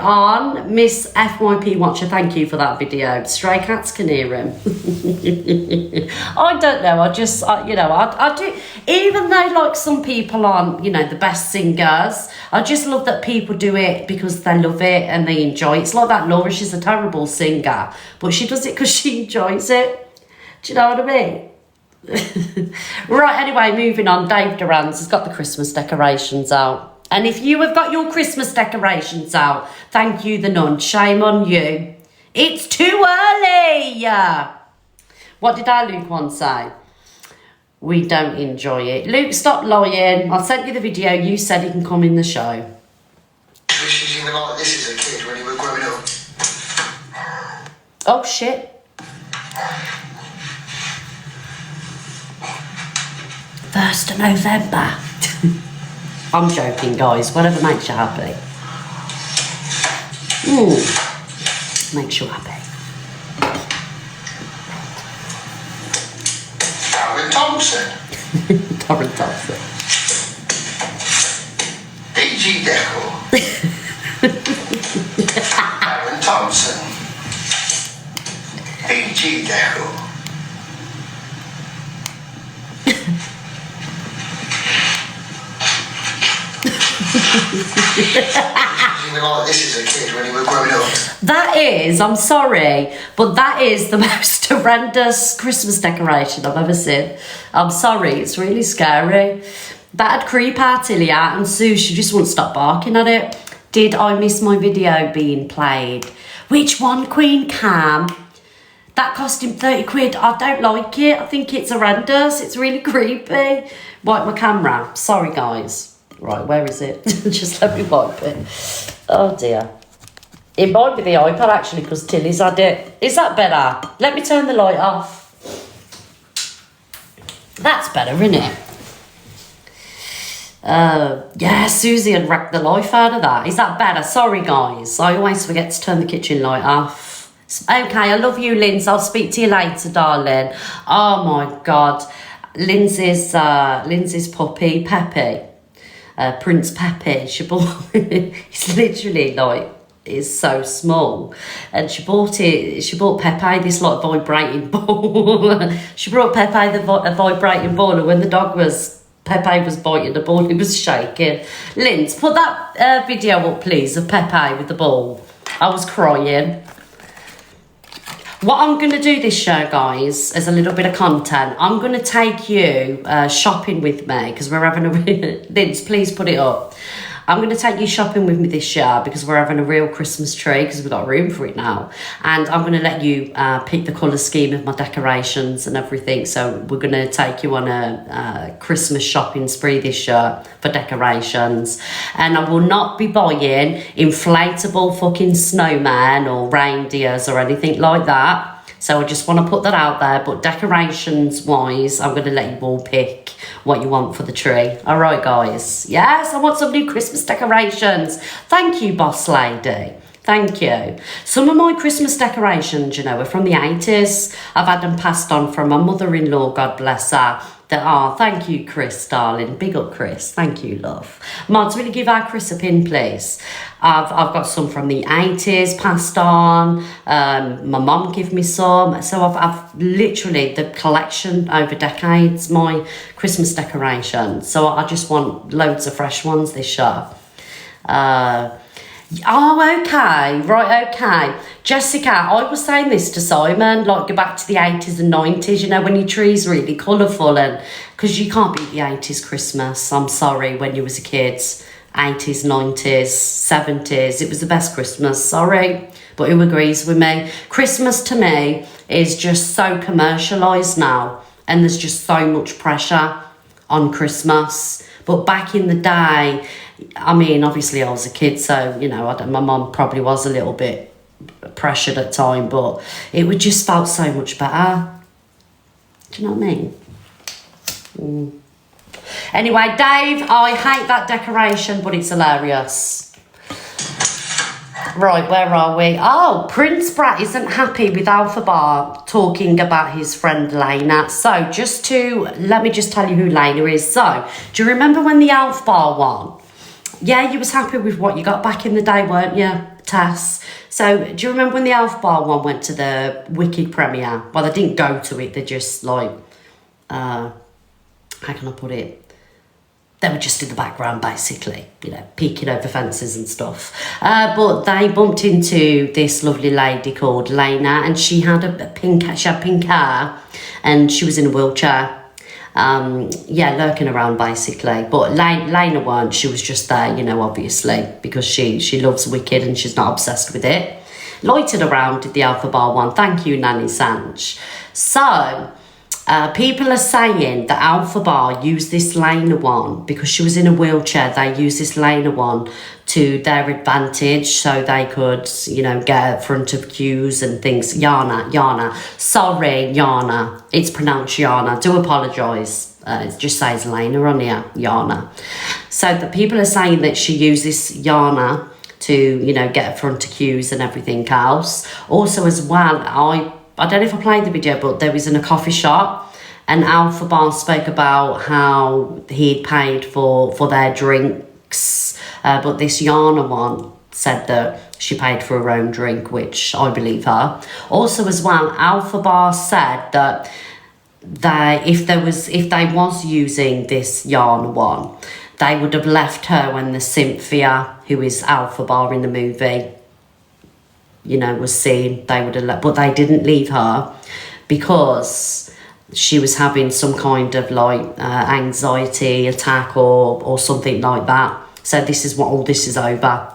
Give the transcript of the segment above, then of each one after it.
On Miss FYP Watcher, thank you for that video. Stray cats can hear him. I don't know, I do, even though like some people aren't, the best singers, I just love that people do it because they love it and they enjoy it. It's like that Laura, she's a terrible singer, but she does it because she enjoys it. Do you know what I mean? Right, anyway, moving on. Dave Durans has got the Christmas decorations out. And if you have got your Christmas decorations out, thank you, the nun. Shame on you. It's too early. What did our Luke once say? We don't enjoy it. Luke, stop lying. I sent you the video. You said he can come in the show. Wishes you were like this as a kid when you were growing up. Oh, shit. 1st of November. I'm joking, guys. Whatever makes you happy. Makes you happy. Darren Thompson. Darren Thompson. PG Deco. Darren Thompson. PG Deco. You were like this as a kid when you were growing up. That is, I'm sorry, but that is the most horrendous Christmas decoration I've ever seen. I'm sorry, it's really scary. That'd creep out Ilya, and Sue, she just won't stop barking at it. Did I miss my video being played? Which one, Queen Cam? That cost him 30 quid. I don't like it. I think it's horrendous. It's really creepy. Wipe my camera. Sorry, guys. Right, where is it? Just let me wipe it. Oh, dear. It might be the iPad, actually, because Tilly's had it. Is that better? Let me turn the light off. That's better, isn't it? Yeah, Susie had wrecked the life out of that. Is that better? Sorry, guys. I always forget to turn the kitchen light off. Okay, I love you, Linz. I'll speak to you later, darling. Oh, my God. Lindsay's puppy, Peppy. Prince Pepe, she bought it's literally like, it's so small, and she bought Pepe this like vibrating ball. She brought Pepe a vibrating ball, and when Pepe was biting the ball, it was shaking. Linz, put that video up please of Pepe with the ball. I was crying. What I'm going to do this show, guys, as a little bit of content, I'm going to take you shopping with me, because we're having a... Linz, please put it up. I'm going to take you shopping with me this year because we're having a real Christmas tree, because we've got room for it now. And I'm going to let you pick the colour scheme of my decorations and everything. So we're going to take you on a Christmas shopping spree this year for decorations. And I will not be buying inflatable fucking snowman or reindeers or anything like that. So I just want to put that out there. But decorations wise, I'm going to let you all pick what you want for the tree. All right, guys. Yes, I want some new Christmas decorations. Thank you, boss lady. Thank you. Some of my Christmas decorations, are from the 80s. I've had them passed on from my mother-in-law, God bless her. Thank you, Chris, darling. Big up, Chris. Thank you, love. Mods, will you give our Chris a pin, please? I've got some from the 80s passed on. My mum gave me some. So I've literally the collection over decades, my Christmas decorations. So I just want loads of fresh ones this year. Oh, okay. Right, okay. Jessica, I was saying this to Simon, like go back to the 80s and 90s, when your tree's really colourful, and because you can't beat the 80s Christmas. I'm sorry, when you was a kid. 80s, 90s, 70s, it was the best Christmas, sorry. But who agrees with me? Christmas to me is just so commercialised now, and there's just so much pressure on Christmas. But back in the day, I mean, obviously I was a kid, so, my mum probably was a little bit pressured at time, but it would just felt so much better. Do you know what I mean? Anyway, Dave, I hate that decoration, but it's hilarious. Right, where are we? Oh, Prince Brat isn't happy with Alpha Bar talking about his friend Lena. So let me just tell you who Lena is. So, do you remember when the Alpha Bar won? Yeah, you was happy with what you got back in the day, weren't you? Tass. So do you remember when the Alpha Bar one went to the Wicked premiere? Well, they didn't go to it. They just like, how can I put it? They were just in the background, basically, you know, peeking over fences and stuff. But they bumped into this lovely lady called Lena, and she had pink hair, and she was in a wheelchair. Lurking around basically. But Lena weren't. She was just there, you know, obviously, because she loves Wicked and she's not obsessed with it. Loitered around at the Alpha Bar one. Thank you, Nanny Sanj. So, people are saying that Alpha Bar used this Lena one because she was in a wheelchair. They used this Lena one to their advantage so they could, you know, get in front of queues and things. Yana. Sorry, Yana. It's pronounced Yana. Do apologise. It just says Lena on here. Yana. So the people are saying that she used this Yana to, you know, get in front of queues and everything else. Also as well, I don't know if I played the video, but there was in a coffee shop and Alpha Bar spoke about how he'd paid for their drinks, but this Yana one said that she paid for her own drink, which I believe her. Also as well, Alpha Bar said that if they was using this Yana one, they would have left her when the Cynthia, who is Alpha Bar in the movie, you know, was seen. They would have but they didn't leave her because she was having some kind of like anxiety attack or something like that. So this is what all this is over.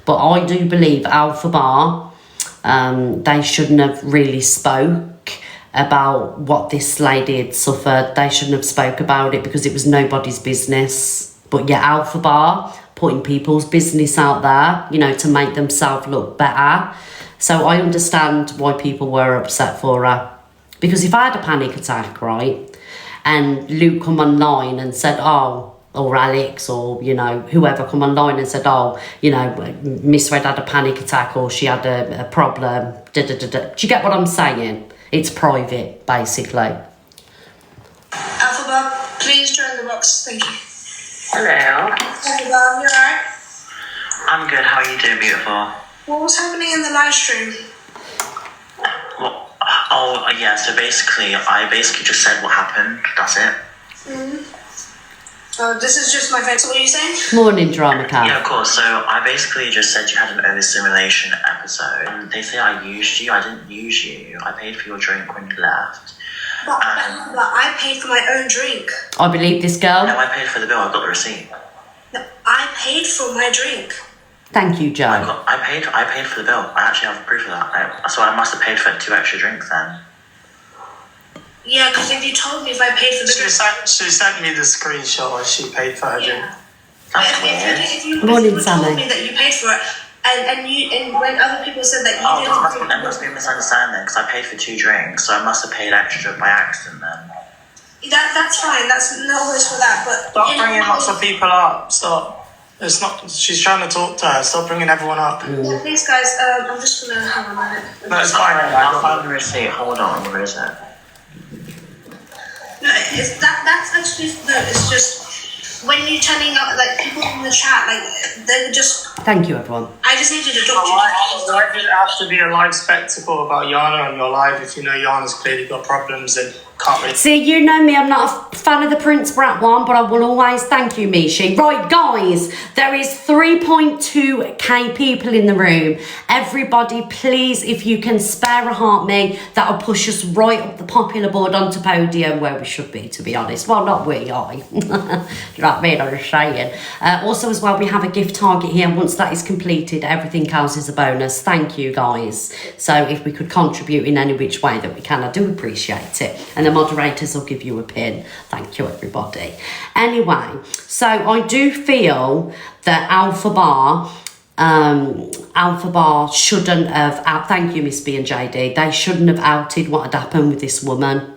But I do believe Alpha Bar, they shouldn't have really spoke about what this lady had suffered. They shouldn't have spoke about it because it was nobody's business. But yeah, Alpha Bar putting people's business out there, you know, to make themselves look better. So I understand why people were upset for her. Because if I had a panic attack, right, and Luke come online and said, or Alex, or, you know, whoever come online and said, you know, Miss Red had a panic attack or she had a problem, Do you get what I'm saying? It's private, basically. Alpha Bar, please join the box. Thank you. Hello. Alpha Bar, you alright? I'm good. How are you doing, beautiful? What was happening in the live stream? Well, yeah, so I basically just said what happened. That's it. This is just my face. What are you saying? Morning, Drama Cat. Yeah, of course. So I basically just said you had an overstimulation episode. And they say I used you. I didn't use you. I paid for your drink when you left. But I paid for my own drink. I believe this girl. No, I paid for the bill. I got the receipt. No, I paid for my drink. Thank you, Joe. I paid for the bill. I actually have proof of that. So I must have paid for 2 extra drinks then. Yeah, because if you told me if I paid for the drink... She sent me the screenshot when she paid for her drink. That's weird. If you Morning, told Sammy. me that you paid for it, and when other people said that you didn't... That must be a misunderstanding because I paid for 2 drinks, so I must have paid extra by accident then. That's fine. That's no worries for that. But Stop bringing lots of people up. Stop. It's not. She's trying to talk to her. Stop bringing everyone up. Yeah, please, guys. I'm just gonna hang on a minute. No, it's fine. I'll find the receipt. Hold on. Where is it? No, that's actually it's just when you're turning up, like people in the chat, like they were just. Thank you, everyone. I just needed to talk to you. Why did it have to be a live spectacle about Yana on your live if you know Yana's clearly got problems and can't really... See, you know me, I'm not a fan of the Prince Brat one, but I will always thank you, Mishi. Right, guys, there is 3.2k people in the room. Everybody, please, if you can spare a heart me, that'll push us right up the popular board onto podium where we should be, to be honest. Well, not we, I. You know what I mean? I'm just saying. Also, as well, we have a gift target here. Once that is completed, everything else is a bonus. Thank you, guys. So if we could contribute in any which way that we can, I do appreciate it. And the moderators will give you a pin. Thank you, everybody. Anyway, so I do feel that Alpha Bar shouldn't have... Thank you, Miss B and JD. They shouldn't have outed what had happened with this woman.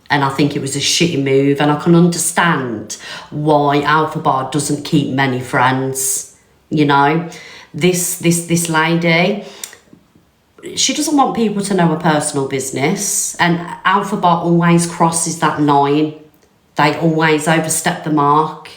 And I think it was a shitty move. And I can understand why Alpha Bar doesn't keep many friends. You know, this lady, she doesn't want people to know her personal business, and Alpha Bar always crosses that line. They always overstep the mark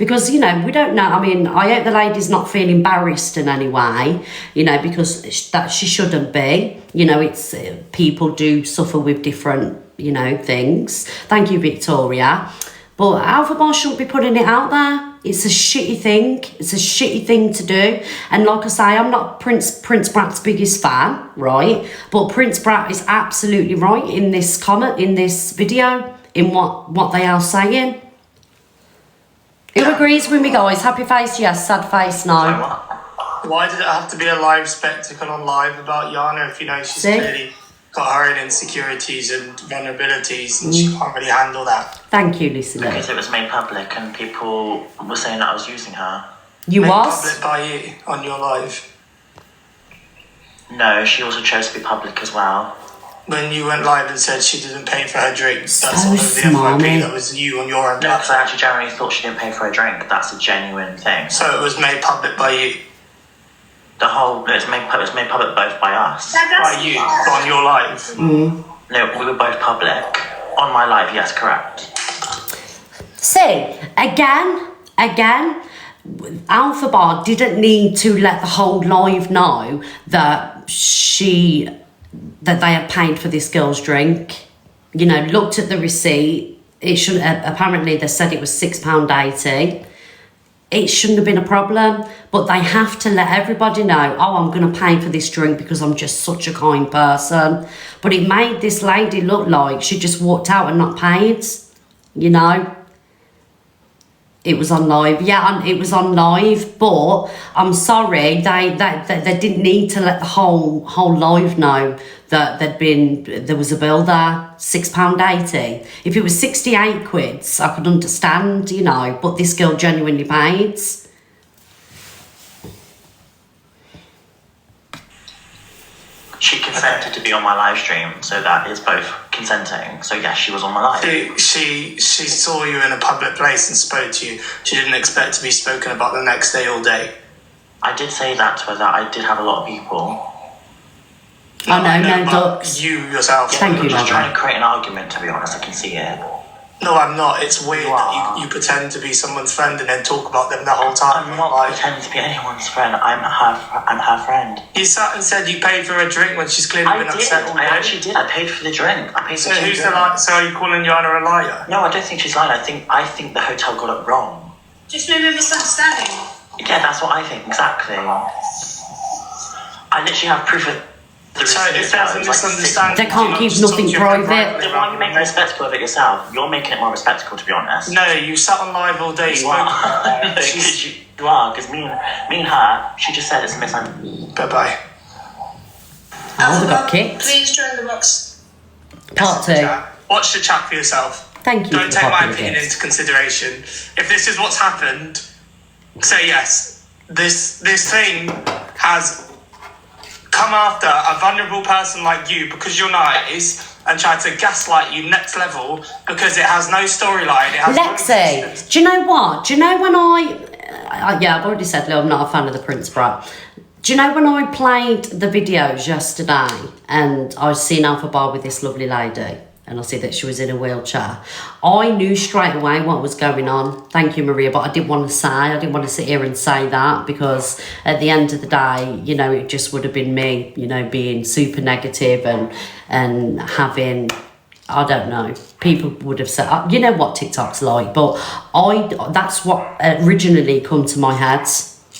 Because, you know, we don't know. I mean, I hope the lady's not feeling embarrassed in any way, you know, because that she shouldn't be. You know, it's people do suffer with different, you know, things. Thank you, Victoria. But Alpha Bar shouldn't be putting it out there. It's a shitty thing. It's a shitty thing to do. And like I say, I'm not Prince Brat's biggest fan, right? But Prince Brat is absolutely right in this comment, in this video, in what they are saying. Who agrees with me, guys? Happy face, yes. Sad face, no. Why did it have to be a live spectacle on live about Yana if you know she's clearly got her own insecurities and vulnerabilities and she can't really handle that? Thank you, listener. Because it was made public and people were saying that I was using her. You Made was? public by you on your live. No, she also chose to be public as well. When you went live and said she didn't pay for her drinks, that's So all of the smarmy. FYP, that was you on your own No, because I platform. actually genuinely thought she didn't pay for a drink. That's a genuine thing. So it was made public by you. It was made public both by us. By you, on your live. No, we were both public. On my live, yes, correct. See, again, Alpha Bar didn't need to let the whole live know that they had paid for this girl's drink. You know, looked at the receipt. It should apparently they said it was £6.80. It shouldn't have been a problem, but they have to let everybody know, oh, I'm going to pay for this drink because I'm just such a kind person. But it made this lady look like she just walked out and not paid, you know. It was on live, yeah, it was on live, but I'm sorry, they didn't need to let the whole live know that there was a bill there, £6.80. If it was 68 quids, I could understand, you know, but this girl genuinely paid. She consented to be on my live stream, so that is both consenting. So yes, she was on my live. She saw you in a public place and spoke to you. She didn't expect to be spoken about the next day all day. I did say that to her, that I did have a lot of people. I know, but ducks. you yourself. Thank I'm you, just Robert. trying to create an argument, to be honest. I can see it. No, I'm not. It's weird You that are. you pretend to be someone's friend and then talk about them the whole time. I'm not Like, pretending to be anyone's friend. I'm her friend. you sat and said you paid for a drink when she's clearly I been did. upset all day. I actually did. I paid for the drink. I paid So for the who's the drink. liar? So are you calling Yana a liar? No, I don't think she's lying. I think the hotel got it wrong. Just maybe a misunderstanding. Yeah, that's what I think, exactly. I literally have proof of the So receipt. if there's a It was like misunderstanding, They can't do you keep not just talk nothing to your friend private. privately Then why are you rather making than a spectacle of it yourself? You're making it more of a spectacle, to be honest. No, you sat on live all day. You spoke are. about her. Because you are, because me and her, she just said it's a misunderstanding. Bye-bye. Oh, they got kicked. Please join the box. Part 2. Chat. Watch the chat for yourself. Thank you Don't for take my popping opinion it. into consideration. If this is what's happened, say yes. This thing has come after a vulnerable person like you because you're nice and tried to gaslight you next level because it has no storyline. It has no Lexi, existence. do you know what? Do you know when I've already said, Lou, I'm not a fan of the Prince Brat. Do you know when I played the videos yesterday and I was seeing Alpha Bar with this lovely lady and I see that she was in a wheelchair, I knew straight away what was going on. Thank you, Maria, but I didn't want to sit here and say that because at the end of the day, you know, it just would have been me, you know, being super negative and having, I don't know, people would have said, you know what TikTok's like, but that's what originally come to my head,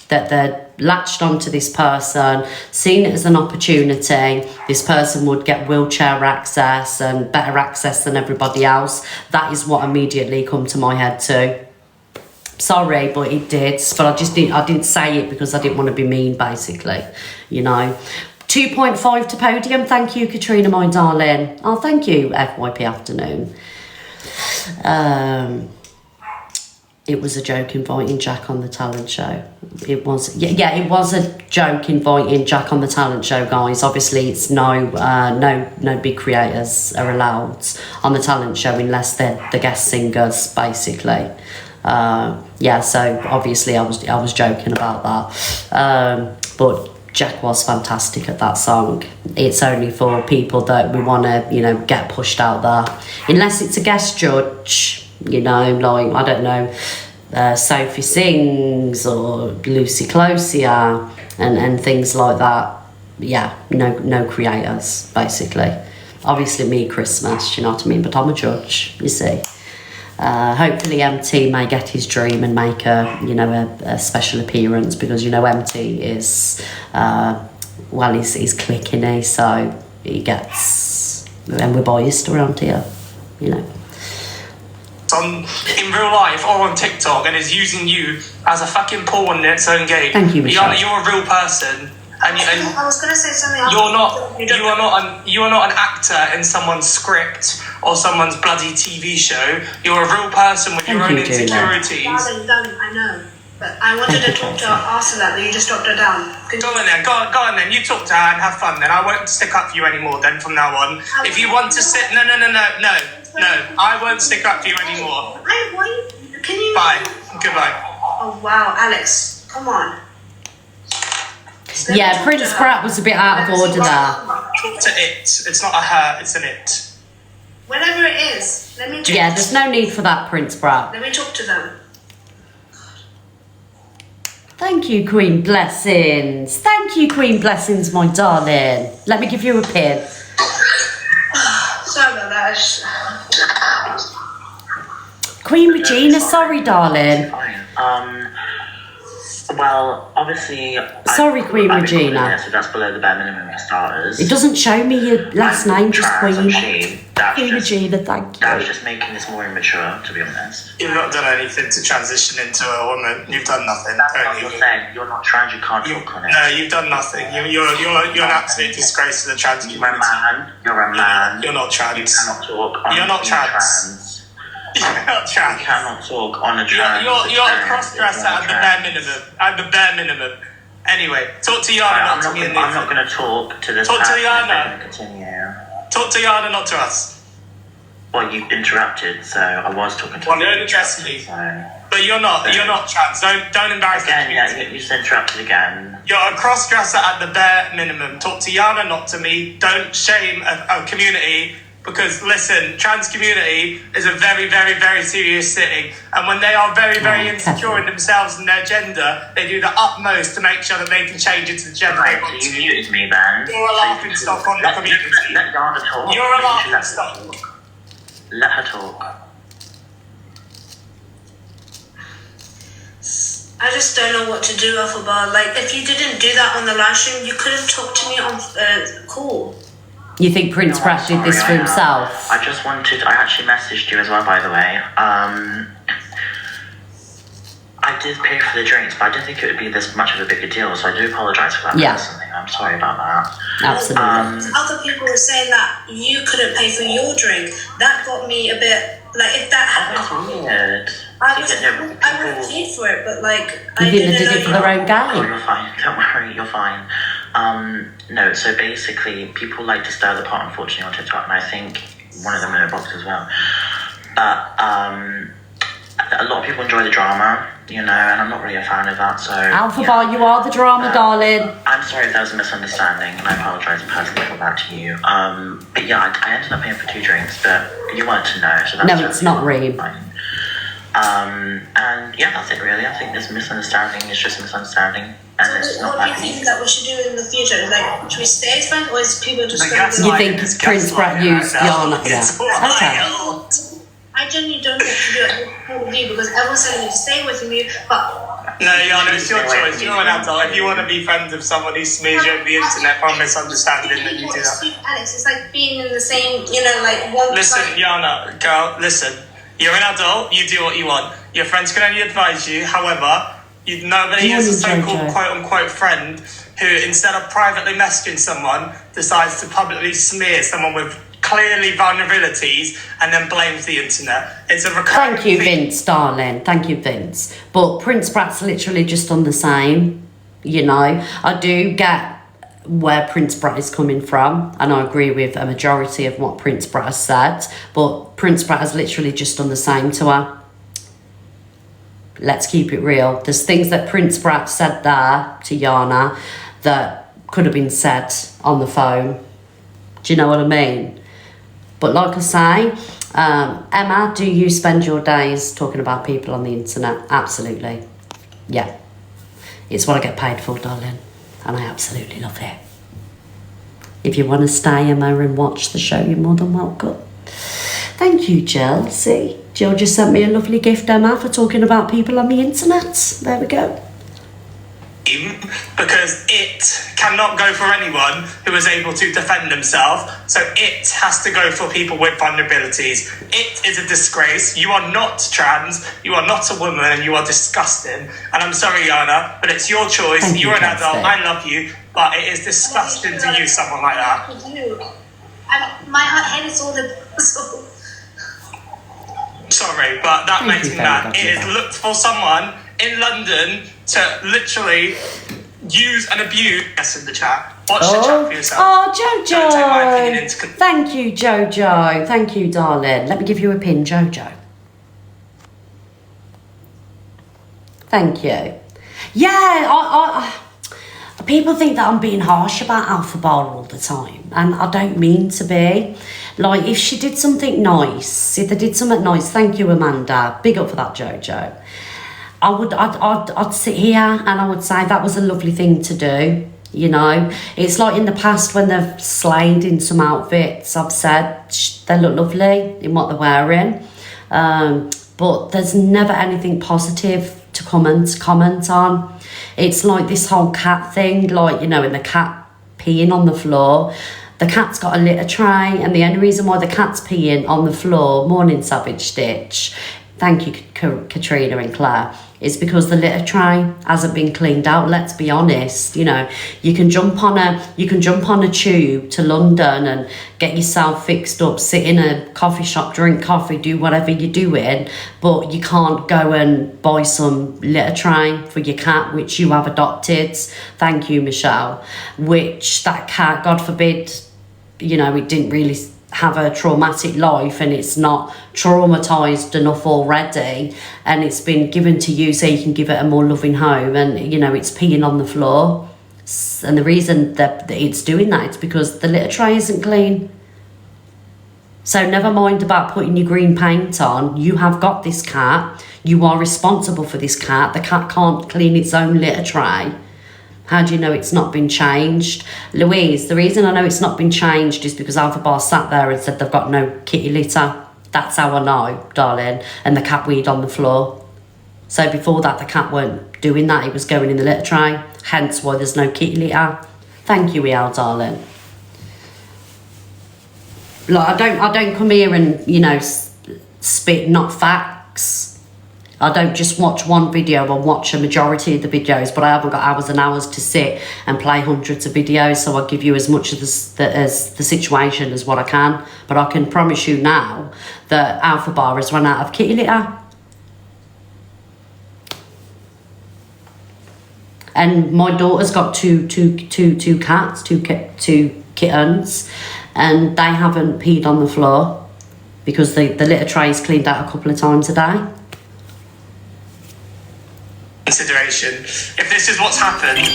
that they're latched onto this person, seen it as an opportunity. This person would get wheelchair access and better access than everybody else. That is what immediately come to my head too. Sorry, but it did. But I didn't say it because I didn't want to be mean, basically, you know. 2.5 to podium. Thank you, Katrina, my darling. Oh, thank you, FYP Afternoon. It was a joke inviting Jack on the talent show. It was, yeah, it was a joke inviting Jack on the talent show, guys. Obviously, it's no big creators are allowed on the talent show unless they're the guest singers, basically. Yeah, so obviously I was joking about that. But Jack was fantastic at that song. It's only for people that we want to, you know, get pushed out there. Unless it's a guest judge, you know, like, I don't know, Sophie Sings or Lucy Closia and things like that. Yeah, no creators, basically. Obviously me Christmas, you know what I mean? But I'm a judge, you see. Hopefully MT may get his dream and make a special appearance, because MT is he's clicky, so he gets, and we're biased around here, in real life or on TikTok and is using you as a fucking pawn in its own game. Thank you, Michelle. You're a real person, and I was gonna say something. you are not an actor in someone's script or someone's bloody TV show. You're a real person with your own insecurities. Darling, I know, but I wanted to talk to her after that, but you just dropped her down. Go on then. You talk to her and have fun. Then I won't stick up for you anymore. Then from now on, if you want to sit, no, I won't stick up for you anymore. Can you? Bye. Goodbye. Oh wow, Alex, come on. Yeah, Prince Brat was a bit out of order there. Talk to it. It's not a her, it's an it. Whatever it is, let me talk. Yeah, there's no need for that, Prince Brat. Let me talk to them. Thank you, Queen Blessings. Thank you, Queen Blessings, my darling. Let me give you a pin. Sorry about that. Queen Regina, sorry, darling. Fine. Well, obviously... Sorry, Queen Regina. So that's below the bare minimum for starters. It doesn't show me your last name, just Queen. Queen Regina, thank you. That was just making this more immature, to be honest. You've not done anything to transition into a woman. You've done nothing. That's what you're saying. You're not trans, you can't talk on it. No, you've done nothing. You're an absolute disgrace to the trans community. You're a man. You're not trans. You cannot talk on You're not trans. You're not trans. You cannot talk on a trans. You're a cross-dresser at the bare minimum. At the bare minimum. Anyway, talk to Yana, not to me. I'm not going to talk to this Talk to person. Yana. Continue. Talk to Yana, not to us. Well, you interrupted, so I was talking to Well, you. don't address me. So. But you're not trans. Don't embarrass Again, me. yeah, you just interrupted again. You're a cross-dresser at the bare minimum. Talk to Yana, not to me. Don't shame a community, because listen, trans community is a very, very, very serious thing. And when they are very, very insecure in themselves and their gender, they do the utmost to make sure that they can change it to the gender they Right, want so to. you muted me then. You're a laughing stock on the community. Let Yana talk. You're a Maybe laughing let her stock. talk. Let her talk. I just don't know what to do, Alphabet. Like, if you didn't do that on the live stream, you could have talked to me on call. You think Prince No, Brat did this for sorry, himself? I actually messaged you as well, by the way. I did pay for the drinks, but I didn't think it would be this much of a bigger deal, so I do apologise for that Yeah. personally. I'm sorry about that. Absolutely. Other people were saying that you couldn't pay for your drink. That got me a bit, like, if that That's happened, weird. I You would get no- have paid for it, but like, You I didn't didn't do know it for their own Oh, game. you're fine. Don't worry, you're fine. No, so basically, people like to stir the pot, unfortunately, on TikTok, and I think one of them in a box as well. A lot of people enjoy the drama, and I'm not really a fan of that, so... Alphabet, you are the drama, darling. I'm sorry if there was a misunderstanding, and I apologise personally for that to you. But yeah, I ended up paying for 2 drinks, but you weren't to know, so that's No, it's not real. fine. And yeah, that's it really. I think this misunderstanding is just a misunderstanding, and it's So not what do you that think deep. that we should do in the future? Like, should we stay as friends, or is people just The going to You be think Prince Brat used Yana? Yeah. It's Okay. wild. I genuinely don't know what to do with you, because everyone's telling me to stay with me, but No, Yana, it's your choice. You're an adult. If you want to be friends with someone who smears you over the internet from misunderstanding, then you do that. Alex, it's like being in the same, like one. Listen, like, Yana, girl, listen. You're an adult, you do what you want. Your friends can only advise you, however, nobody is a so-called Jojo. quote-unquote friend who, instead of privately messaging someone, decides to publicly smear someone with clearly vulnerabilities and then blames the internet. It's a recurring Thank you, thing. Vince, darling. Thank you, Vince. But Prince Brat's literally just done the same. I do get where Prince Brat is coming from, and I agree with a majority of what Prince Brat has said, but Prince Brat has literally just done the same to her. Let's keep it real. There's things that Prince Brat said there to Yana that could have been said on the phone. Do you know what I mean? But like I say, Emma, do you spend your days talking about people on the internet? Absolutely. Yeah. It's what I get paid for, darling. And I absolutely love it. If you want to stay, Emma, and watch the show, you're more than welcome. Thank you, Jill. See, Jill just sent me a lovely gift, Emma, for talking about people on the internet. There we go. Because it cannot go for anyone who is able to defend themselves. So it has to go for people with vulnerabilities. It is a disgrace. You are not trans, you are not a woman, and you are disgusting. And I'm sorry, Yana, but it's your choice. Thank You're you, an adult, Kirsty. I love you, but it is disgusting to use someone like that. My head is all the puzzle. Sorry, but that Thank makes you, me Fairy mad. It is Godmother. looked for someone in London to literally use and abuse us in the chat. Watch the chat for yourself. Oh, Don't take my opinion Jojo. into Thank you, Jojo. Thank you, darling. Let me give you a pin, Jojo. Thank you. Yeah, people think that I'm being harsh about Alpha Bar all the time, and I don't mean to be. Like, if she did something nice, if they did something nice, thank you, Amanda. Big up for that, Jojo. I'd sit here and I would say that was a lovely thing to do. You know, it's like in the past when they've slayed in some outfits, I've said they look lovely in what they're wearing, but there's never anything positive to comment on. It's like this whole cat thing, like, you know, in the cat peeing on the floor. The cat's got a litter tray, and the only reason why the cat's peeing on the floor, morning Savage Stitch, thank you, Katrina and Claire, is because the litter tray hasn't been cleaned out. Let's be honest, you know, you can jump on a tube to London and get yourself fixed up, sit in a coffee shop, drink coffee, do whatever you're doing, but you can't go and buy some litter tray for your cat, which you have adopted. Thank you, Michelle. Which that cat, God forbid, you know, it didn't really have a traumatic life and it's not traumatized enough already, and it's been given to you so you can give it a more loving home, and, you know, it's peeing on the floor. And the reason that it's doing that is because the litter tray isn't clean. So never mind about putting your green paint on. You have got this cat, you are responsible for this cat. The cat can't clean its own litter tray. How do you know it's not been changed? Louise, the reason I know it's not been changed is because Alpha Bar sat there and said they've got no kitty litter. That's how I know, darling. And the cat weed on the floor. So before that, the cat weren't doing that. It was going in the litter tray. Hence why there's no kitty litter. Thank you, EL, darling. Like, I don't come here and, you know, spit not facts. I don't just watch one video, I watch a majority of the videos, but I haven't got hours and hours to sit and play hundreds of videos, so I'll give you as much as the situation as what I can. But I can promise you now that Alpha Bar has run out of kitty litter. And my daughter's got two cats, two kittens, and they haven't peed on the floor because the litter tray is cleaned out a couple of times a day. consideration. If this is what's happened,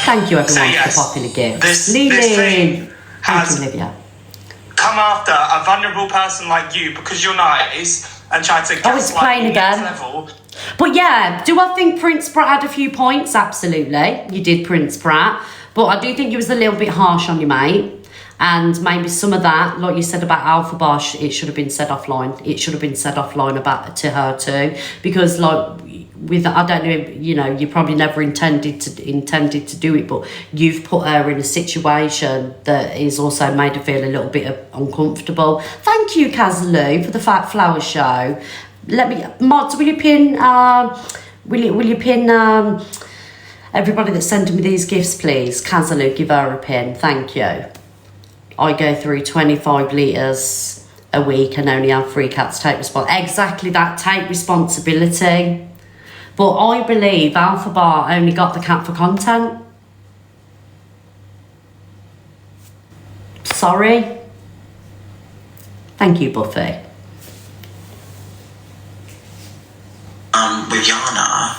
Thank you, everyone, say yes. for the popular gifts. This Lily. thing Thank has you, Olivia. come after a vulnerable person like you because you're nice and tried to Oh, it's playing again. level. But yeah, do I think Prince Pratt had a few points? Absolutely. You did, Prince Pratt. But I do think you was a little bit harsh on your mate. And maybe some of that, like you said about Alpha Bar, it should have been said offline. It should have been said offline about to her too. Because like with, I don't know, you know, you probably never intended to do it, but you've put her in a situation that is also made her feel a little bit uncomfortable. Thank you, Kazalu, for the Fat Flower Show. Let me, Mods, will you pin, will you pin everybody that's sending me these gifts, please? Kazalu, give her a pin. Thank you. I go through 25 litres a week and only have 3 cats. Take responsibility. Exactly that, take responsibility. But I believe Alpha Bar only got the cat for content. Sorry. Thank you, Buffy. With Yana,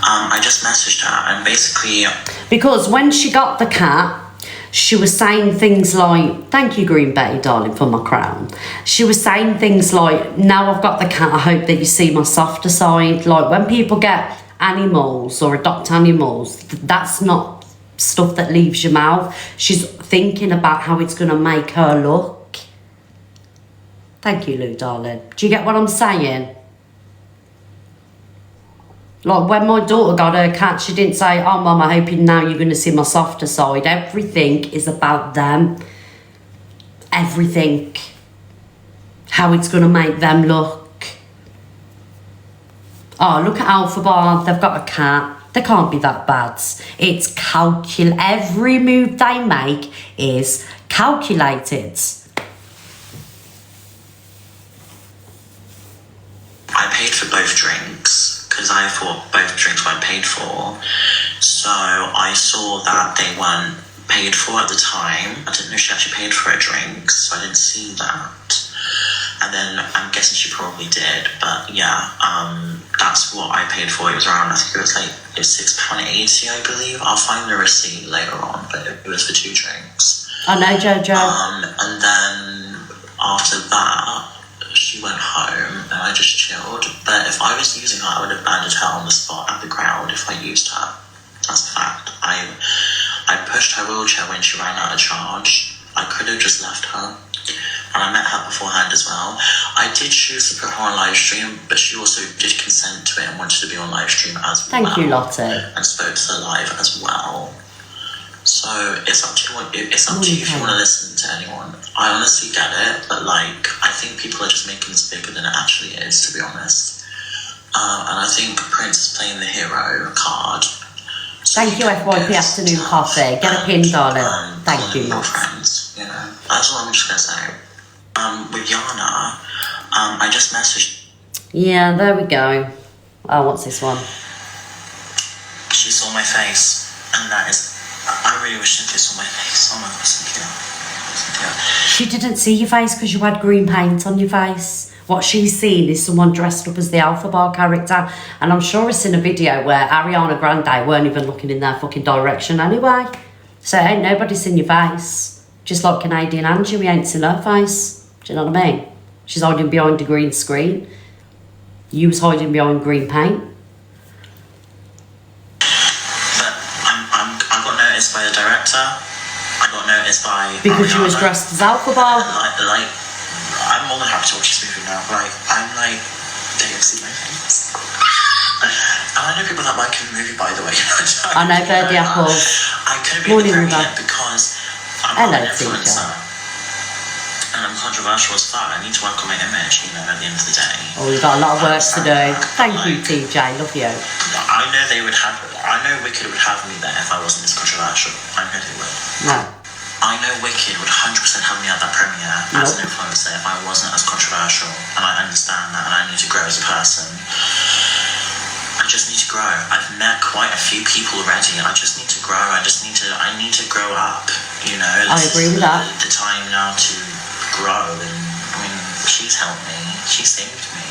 I just messaged her and basically... Because when she got the cat, she was saying things like, thank you, Green Betty, darling, for my crown. She was saying things like, now I've got the cat, I hope that you see my softer side. Like, when people get animals or adopt animals, that's not stuff that leaves your mouth. She's thinking about how it's going to make her look. Thank you, Lou, darling. Do you get what I'm saying? Like, when my daughter got her cat, she didn't say, oh, Mum, I hope now you're going to see my softer side. Everything is about them. Everything. How it's going to make them look. Oh, look at Alpha Bar. They've got a cat. They can't be that bad. It's every move they make is calculated. I paid for both drinks because I thought both drinks weren't paid for. So I saw that they weren't paid for at the time. I didn't know she actually paid for her drinks, so I didn't see that. And then I'm guessing she probably did, but yeah, that's what I paid for. It was around, I think it was £6.80, I believe. I'll find the receipt later on, but it was for 2 drinks. I know, Jojo. And then after that, she went home and I just chilled. But if I was using her, I would have banded her on the spot at the ground if I used her. That's a fact. I pushed her wheelchair when she ran out of charge. I could have just left her. And I met her beforehand as well. I did choose to put her on live stream, but she also did consent to it and wanted to be on live stream as well. Thank you, Lottie. And spoke to her live as well. So it's up to you. It's up to you if you want to listen to anyone. I honestly get it, but like I think people are just making this bigger than it actually is, to be honest. And I think Prince is playing the hero card. So Thank you, FYP Afternoon Coffee. Get a pin, darling. Thank you, your Max. friends, you know. That's all I'm just gonna say. With Yana, I just messaged. Yeah, there we go. Oh, what's this one? She saw my face, and that is. I really wish Cynthia saw my face. Oh my god, Cynthia. She didn't see your face because you had green paint on your face. What she's seen is someone dressed up as the Alpha Bar character, and I'm sure it's in a video where Ariana Grande weren't even looking in their fucking direction anyway. So ain't nobody seen your face. Just like Canadian Angie, we ain't seen her face. Do you know what I mean? She's hiding behind a green screen. You was hiding behind green paint. But I got noticed by the director. I got noticed by Because you was Ariana. dressed as Alpha Bar. Like, I'm more than happy to watch this movie now. Like, I'm like, they can see my face. And I know people that like the movie, by the way. I know, Birdie Apple. I couldn't be Morning, comparing Rhubarb. it because I'm Hello, not an influencer. teacher. And I'm controversial as fuck. I need to work on my image, you know, at the end of the day. Oh, you've got a lot of work to do. Thank you, TJ. Love you. I know they would have. I know Wicked would have me there if I wasn't as controversial. I know they would. No. I know Wicked would 100% have me at that premiere as an influencer if I wasn't as controversial, and I understand that, and I need to grow as a person. I just need to grow. I've met quite a few people already. I just need to grow. I need to grow up. You know. I agree with that. The time now to grow, and I mean, she's helped me. She saved me.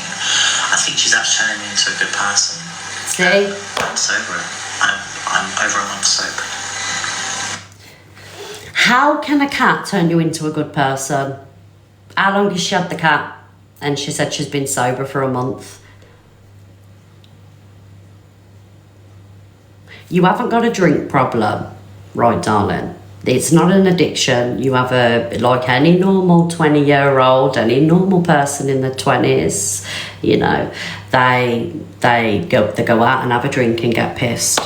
I think she's actually turning me into a good person. See? I'm sober. I'm over a month sober. How can a cat turn you into a good person? How long has she had the cat? And she said she's been sober for a month. You haven't got a drink problem, right, darling? It's not an addiction. You have like any normal 20-year-old, any normal person in their 20s, you know, they go out and have a drink and get pissed.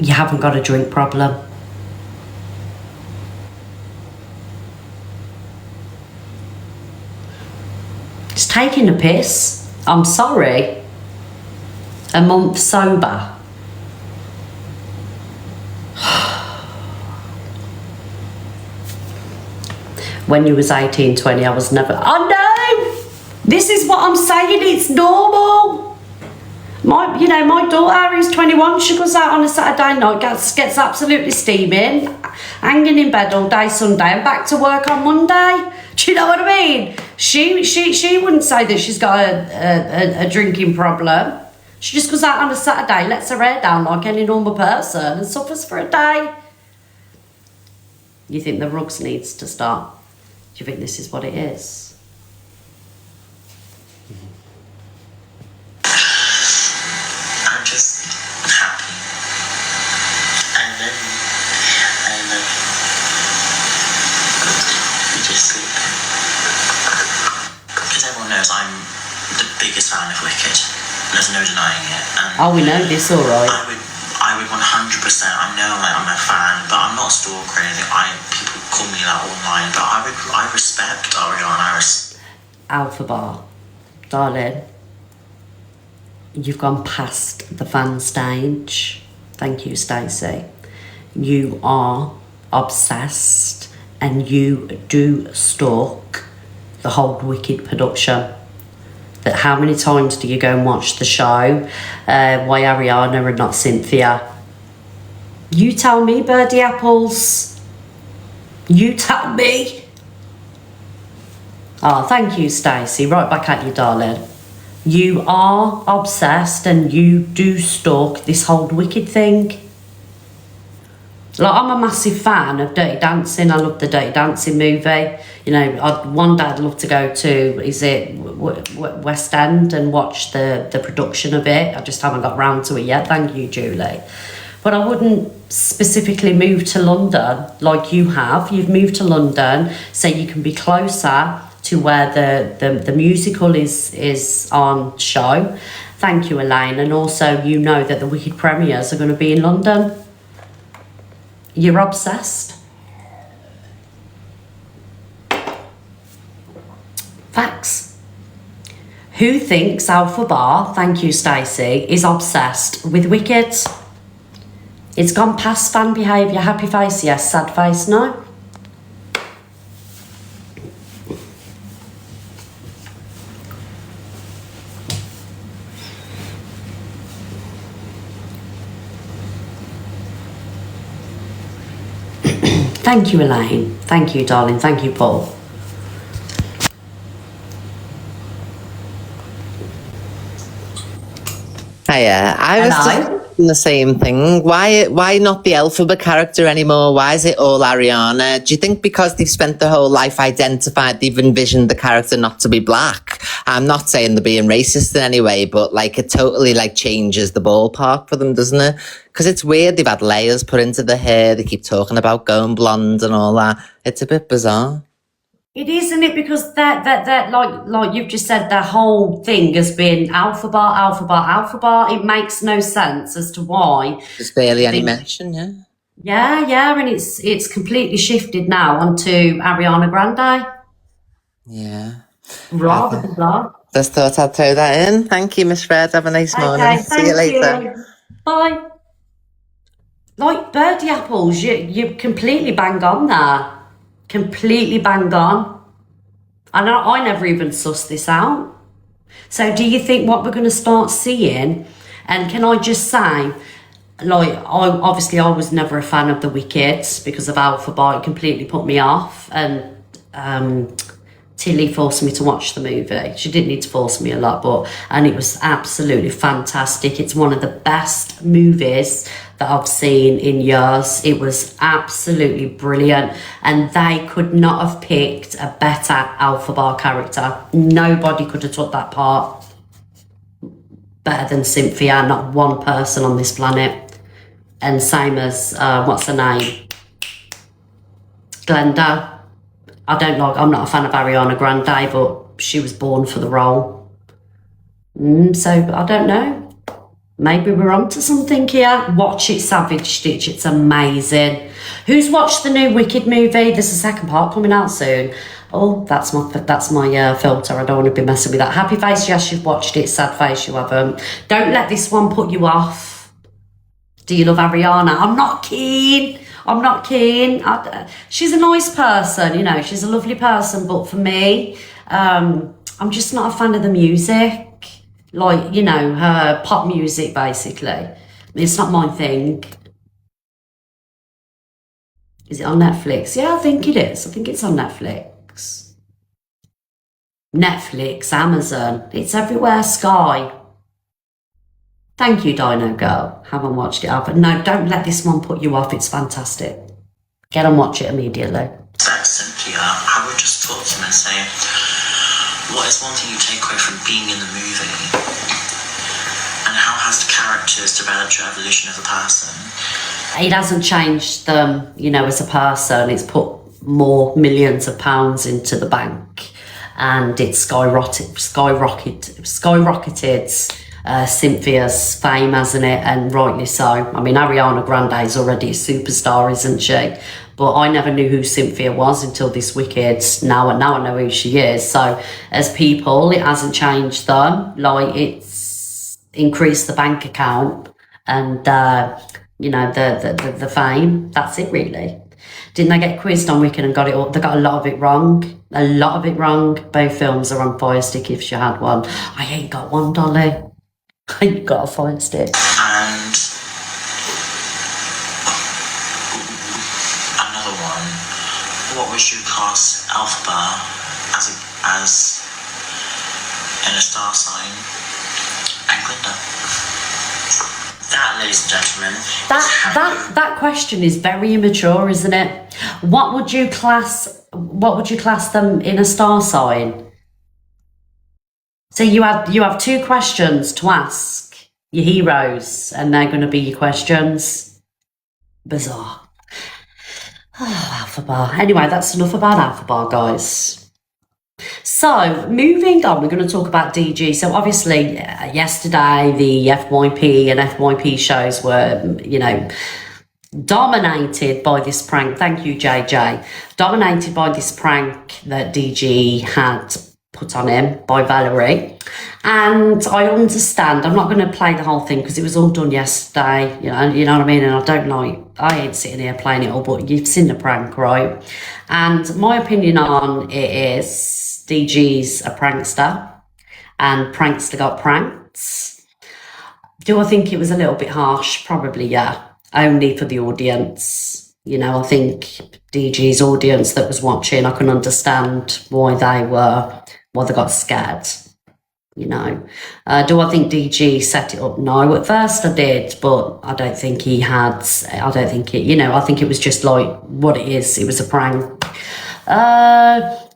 You haven't got a drink problem. It's taking a piss. I'm sorry. A month sober. When you was 18, 20, I was never... Oh no! This is what I'm saying, it's normal. My daughter who's 21, she goes out on a Saturday night, gets absolutely steaming, hanging in bed all day Sunday and back to work on Monday. Do you know what I mean? She wouldn't say that she's got a drinking problem. She just goes out on a Saturday, lets her hair down like any normal person and suffers for a day. You think the rugs needs to start? Do you think this is what it is? I'm just happy. I love you just sleep. Because everyone knows I'm the biggest fan of Wicked. There's no denying it. And Oh, we know this, all right. I would 100%. I know like I'm a fan, but I'm not a stalker or anything. People call me that online, but I respect Ariana. Alpha Bar, darling, you've gone past the fan stage. Thank you, Stacey. You are obsessed and you do stalk the whole Wicked production. That how many times do you go and watch the show? Why Ariana and not Cynthia? You tell me, Birdie Apples. You tell me. Oh, thank you, Stacey. Right back at you, darling. You are obsessed and you do stalk this whole Wicked thing. Like, I'm a massive fan of Dirty Dancing. I love the Dirty Dancing movie. You know, one day I'd love to go to, is it West End, and watch the production of it. I just haven't got round to it yet. Thank you, Julie. But I wouldn't specifically move to London like you have. You've moved to London so you can be closer to where the musical is on show. Thank you, Elaine. And also, you know that the Wicked premieres are going to be in London. You're obsessed. Facts. Who thinks Alpha Bar, thank you, Stacey, is obsessed with Wicked? It's gone past fan behaviour. Happy face, yes. Sad face, no. Thank you, Elaine. Thank you, darling. Thank you, Paul. Hiya. I was just thinking the same thing. Why not the Elphaba character anymore? Why is it all Ariana? Do you think because they've spent their whole life identified, they've envisioned the character not to be black? I'm not saying they're being racist in any way, but like it totally like changes the ballpark for them, doesn't it? Because it's weird. They've had layers put into the hair. They keep talking about going blonde and all that. It's a bit bizarre. It is, isn't it? Because that like you've just said, the whole thing has been Alpha Bar, Alpha Bar, Alpha Bar. It makes no sense as to why. There's barely any mention, yeah. Yeah, and it's completely shifted now onto Ariana Grande. Yeah. Rather than blah. Just thought I'd throw that in. Thank you, Miss Fred. Have a nice morning. Okay, See you later. you. Bye. Like Birdie Apples, you completely bang on there. Completely bang on. And I never even sussed this out. So do you think what we're going to start seeing, and can I just say, like, I was never a fan of the Wicked because of Alpha Bar. It completely put me off, and Tilly forced me to watch the movie. She didn't need to force me a lot, and it was absolutely fantastic. It's one of the best movies that I've seen in years. It was absolutely brilliant, and they could not have picked a better Alpha Bar character. Nobody could have took that part better than Cynthia. Not one person on this planet. And same as what's her name, Glenda. I'm not a fan of Ariana Grande, but she was born for the role. So I don't know. Maybe we're onto something here. Watch it, Savage Stitch. It's amazing. Who's watched the new Wicked movie? There's a second part coming out soon. Oh, that's my filter. I don't want to be messing with that. Happy face, yes, you've watched it. Sad face, you haven't. Don't let this one put you off. Do you love Ariana? I'm not keen. She's a nice person, you know. She's a lovely person, but for me, I'm just not a fan of the music. Like, you know, her pop music, basically. It's not my thing. Is it on Netflix? Yeah, I think it is. I think it's on Netflix. Netflix, Amazon. It's everywhere, Sky. Thank you, Dino Girl. Haven't watched it, but no, don't let this one put you off. It's fantastic. Get and watch it immediately. That Cynthia, I would just talk to him and say, what is one thing you take away from being in the movie? And how has the characters developed your evolution as a person? It hasn't changed them, you know, as a person. It's put more millions of pounds into the bank, and it skyrocketed Cynthia's fame, hasn't it? And rightly so. I mean, Ariana Grande is already a superstar, isn't she? But I never knew who Cynthia was until this Wicked. Now I know who she is. So as people, it hasn't changed them. Like, it's increased the bank account and you know, the fame. That's it, really. Didn't they get quizzed on Wicked and got it all? They got a lot of it wrong. A lot of it wrong. Both films are on Fire Stick if you had one. I ain't got one, Dolly. I ain't got a Fire Stick. And another one. What would you class Elphaba as in a star sign? And Glinda. That, ladies and gentlemen, That question is very immature, isn't it? What would you class them in a star sign? So you have two questions to ask your heroes, and they're going to be your questions. Bizarre. Oh, Elphaba. Anyway, that's enough about Elphaba, guys. So, moving on, we're going to talk about DG. So, obviously, yesterday, the FYP and FYP shows were, you know, dominated by this prank. Thank you, JJ. Dominated by this prank that DG had put on him by Valerie. And I understand, I'm not going to play the whole thing because it was all done yesterday, you know what I mean? And I ain't sitting here playing it all, but you've seen the prank, right? And my opinion on it is DG's a prankster and prankster got pranked. Do I think it was a little bit harsh? Probably, yeah. Only for the audience. You know, I think DG's audience that was watching, I can understand why they got scared. You know, do I think DG set it up? No, at first I did, but I don't think he had. I don't think it. You know, I think it was just like what it is. It was a prank.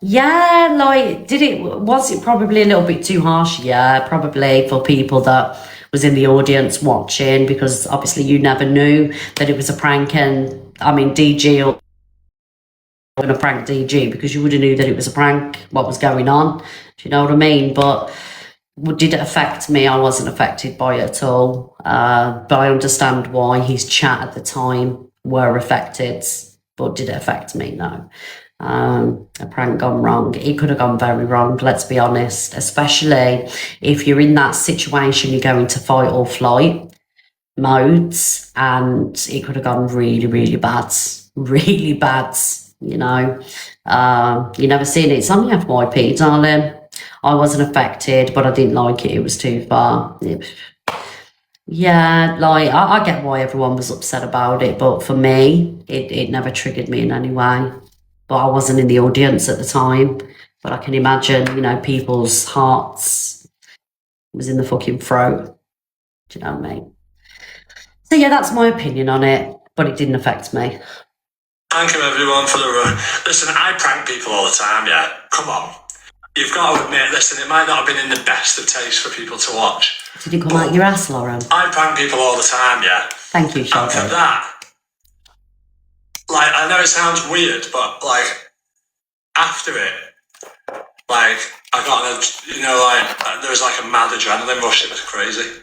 Yeah, like was it probably a little bit too harsh? Yeah, probably for people that was in the audience watching, because obviously you never knew that it was a prank. And I mean, DG or going to prank DG because you would have knew that it was a prank. What was going on? Do you know what I mean? But did it affect me? I wasn't affected by it at all. But I understand why his chat at the time were affected. But did it affect me? No. A prank gone wrong. It could have gone very wrong, let's be honest. Especially if you're in that situation, you're going to fight or flight modes, and it could have gone really, really bad. Really bad, you know. You never seen it. It's on the FYP, darling. I wasn't affected, but I didn't like it. It was too far. Yeah, like, I get why everyone was upset about it, but for me, it never triggered me in any way. But I wasn't in the audience at the time. But I can imagine, you know, people's hearts was in the fucking throat. Do you know what I mean? So yeah, that's my opinion on it, but it didn't affect me. Thank you everyone for the run. Listen, I prank people all the time, yeah? Come on. You've got to admit, listen, it might not have been in the best of taste for people to watch. Did it come out your ass, Lauren? I prank people all the time, yeah? Thank you, Shelby. And for that, like, I know it sounds weird, but, like, after it, like, I got, you know, like, there was, like, a mad adrenaline rush. It was crazy.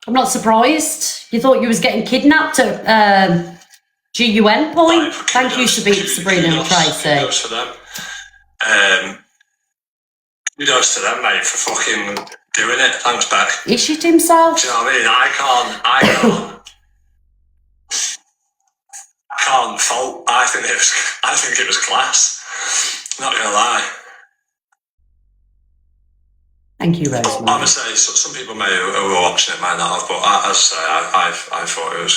I'm not surprised. You thought you was getting kidnapped at GUN point? Like, Thank you, Sabrina and Tracy. Kudos for them. Kudos to them, mate, for fucking doing it. Thanks, Beck. He shit himself. Do you know what I mean? I can't fault. I think it was class. Not gonna lie. Thank you, Rosemary. Obviously, some people who were watching it might not have, but as I say, I thought it was.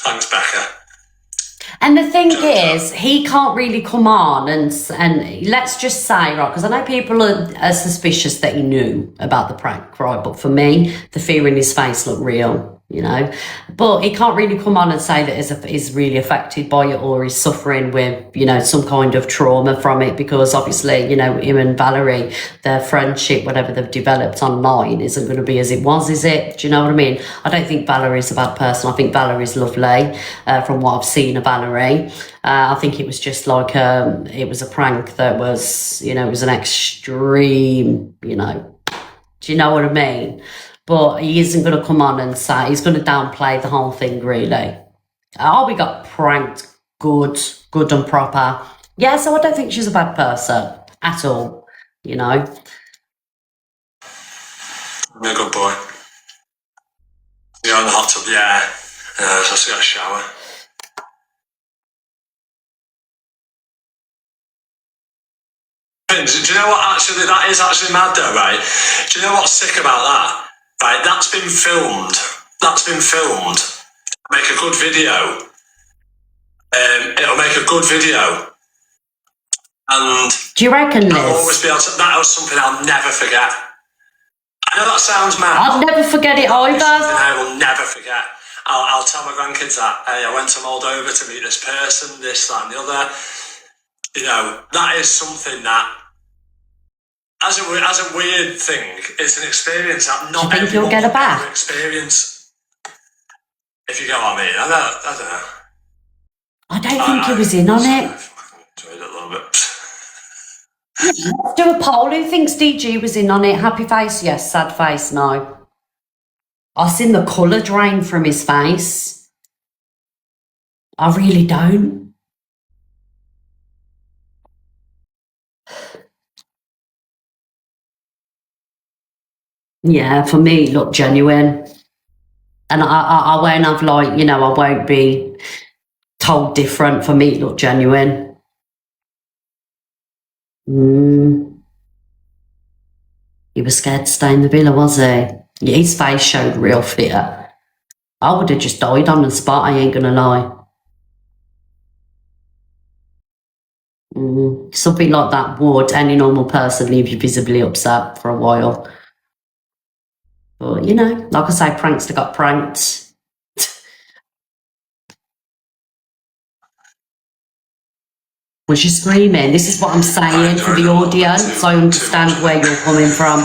Thanks, Becca. And the thing is, he can't really come on and let's just say, right, because I know people are suspicious that he knew about the prank, right? But for me, the fear in his face looked real, you know. But he can't really come on and say that he's really affected by it or he's suffering with, you know, some kind of trauma from it, because obviously, you know, him and Valerie, their friendship, whatever they've developed online, isn't going to be as it was, is it? Do you know what I mean? I don't think Valerie's a bad person. I think Valerie's lovely, from what I've seen of Valerie. I think it was just like, it was a prank that was, you know, it was an extreme, you know, do you know what I mean? But he isn't going to come on and say, he's going to downplay the whole thing, really. Oh, we got pranked, good and proper. Yeah, so I don't think she's a bad person at all, you know. You're a good boy. You're in the hot tub, yeah. So I just got a shower. Do you know what, actually, that is actually mad though, right? Do you know what's sick about that? Right, that's been filmed. Make a good video. It'll make a good video. And do you reckon, Liz? I'll always be able to, that was something I'll never forget. I know that sounds mad. I'll never forget it either. Something I will never forget. I'll tell my grandkids that, hey, I went to Moldova to meet this person, this, that, and the other. You know, that is something that, as a weird thing, it's an experience that not do you think everyone you'll get it back? will experience. If you get what I mean, I don't know. I don't think he was in on it. I enjoyed it a little bit. Let's do a poll. Who thinks DG was in on it? Happy face, yes. Sad face, no. I've seen the colour drain from his face. I really don't. Yeah, for me, it looked genuine. And I won't have, like, you know, I won't be told different. For me, it looked genuine. He was scared to stay in the villa, was he? Yeah, his face showed real fear. I would have just died on the spot, I ain't gonna lie. Something like that would any normal person leave you visibly upset for a while. But, you know, like I say, prankster got pranked. Was you screaming? This is what I'm saying for the audience. I understand where you're coming from.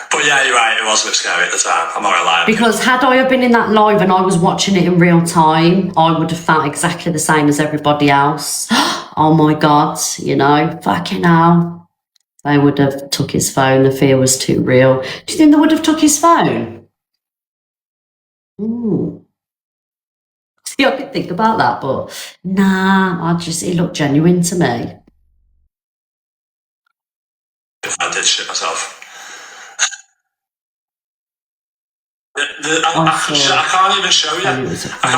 But yeah, you're right, it was a bit scary at the time, I'm not gonna lie. Because had I have been in that live and I was watching it in real time, I would have felt exactly the same as everybody else. Oh my God, you know, fucking hell. They would have took his phone, the fear was too real. Do you think they would have took his phone? See, I could think about that, but nah, it looked genuine to me. If I did shit myself. I can't even show you. I can't